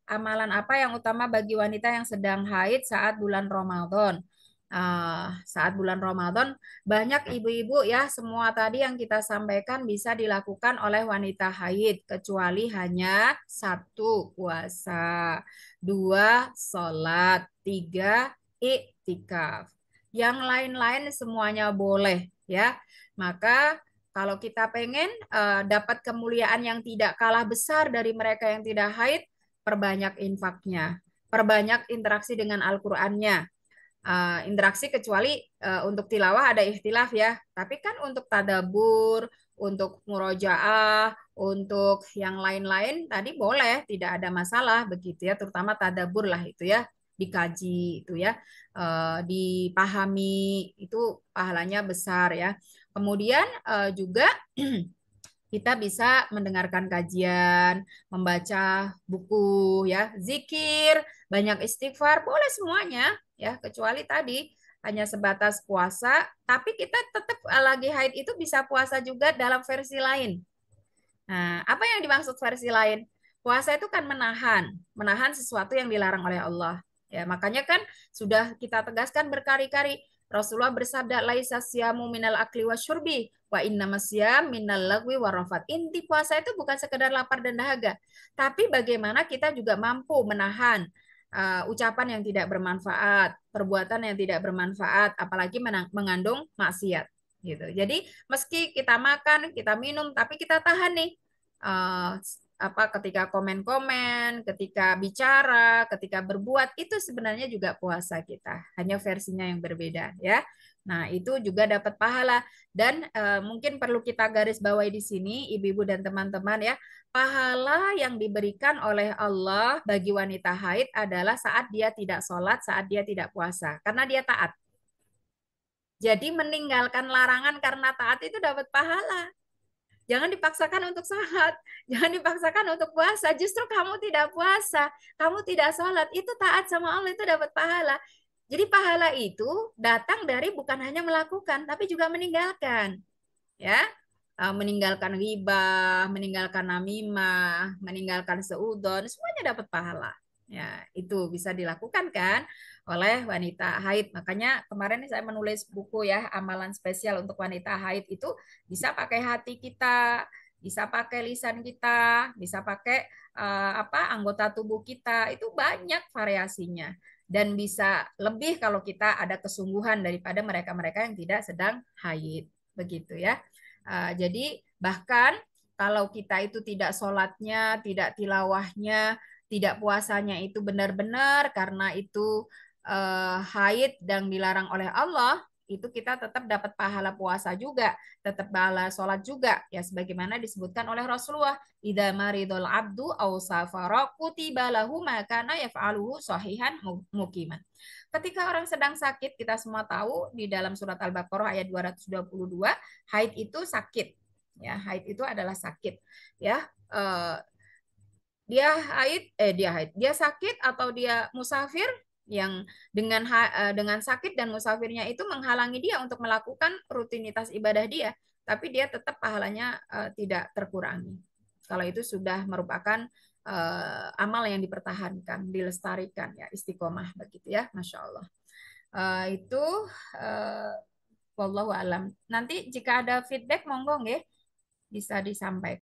amalan apa yang utama bagi wanita yang sedang haid saat bulan Ramadan? Saat bulan Ramadan, banyak ibu-ibu ya, semua tadi yang kita sampaikan bisa dilakukan oleh wanita haid, kecuali hanya satu, puasa, dua, sholat, tiga, iktikaf. Yang lain-lain semuanya boleh ya. Maka kalau kita pengen dapat kemuliaan yang tidak kalah besar dari mereka yang tidak haid, perbanyak infaknya, perbanyak interaksi dengan Al-Qur'annya. Interaksi kecuali untuk tilawah ada ikhtilaf ya. Tapi kan untuk tadabur, untuk murojaah, untuk yang lain-lain tadi boleh, tidak ada masalah begitu ya. Terutama tadabur lah itu ya, dikaji itu ya, dipahami itu pahalanya besar ya. Kemudian juga kita bisa mendengarkan kajian, membaca buku ya, zikir, banyak istighfar, boleh semuanya ya, kecuali tadi hanya sebatas puasa, tapi kita tetap lagi haid itu bisa puasa juga dalam versi lain. Nah, apa yang dimaksud versi lain? Puasa itu kan menahan, menahan sesuatu yang dilarang oleh Allah. Ya, makanya kan sudah kita tegaskan berkali-kali. Rasulullah bersabda, "Laisa siyamu minal akli wasyurbi, wa inna masyam minal lagwi warafat." Inti puasa itu bukan sekedar lapar dan dahaga, tapi bagaimana kita juga mampu menahan ucapan yang tidak bermanfaat, perbuatan yang tidak bermanfaat, apalagi mengandung maksiat gitu. Jadi meski kita makan, kita minum, tapi kita tahan nih uh, ketika komen-komen, ketika bicara, ketika berbuat itu sebenarnya juga puasa kita, hanya versinya yang berbeda ya. Nah, itu juga dapat pahala dan mungkin perlu kita garis bawahi di sini ibu-ibu dan teman-teman ya. Pahala yang diberikan oleh Allah bagi wanita haid adalah saat dia tidak sholat, saat dia tidak puasa, karena dia taat. Jadi meninggalkan larangan karena taat itu dapat pahala. Jangan dipaksakan untuk sholat, jangan dipaksakan untuk puasa. Justru kamu tidak puasa, kamu tidak sholat, itu taat sama Allah itu dapat pahala. Jadi pahala itu datang dari bukan hanya melakukan, tapi juga meninggalkan. Ya, meninggalkan ghibah, meninggalkan namimah, meninggalkan seudon, semuanya dapat pahala. Ya, itu bisa dilakukan kan oleh wanita haid. Makanya kemarin saya menulis buku ya, amalan spesial untuk wanita haid itu bisa pakai hati kita, bisa pakai lisan kita, bisa pakai anggota tubuh kita. Itu banyak variasinya dan bisa lebih kalau kita ada kesungguhan daripada mereka-mereka yang tidak sedang haid. Begitu ya. Jadi bahkan kalau kita itu tidak sholatnya, tidak tilawahnya, tidak puasanya itu benar-benar karena itu haid dan dilarang oleh Allah, itu kita tetap dapat pahala puasa juga, tetap pahala sholat juga, ya sebagaimana disebutkan oleh Rasulullah, idza maridul abdu aw safara kutiba lahu ma kana yaf'aluhu sahihan muqiman. Ketika orang sedang sakit, kita semua tahu di dalam surat Al-Baqarah ayat 222, haid itu sakit. Ya, haid itu adalah sakit. Ya, dia sakit atau dia musafir yang dengan sakit dan musafirnya itu menghalangi dia untuk melakukan rutinitas ibadah dia, tapi dia tetap pahalanya tidak terkurangi. Kalau itu sudah merupakan amal yang dipertahankan, dilestarikan ya, istiqomah begitu ya, masya Allah. Itu uh, wallahu alam. Nanti jika ada feedback monggo nggih bisa disampaikan.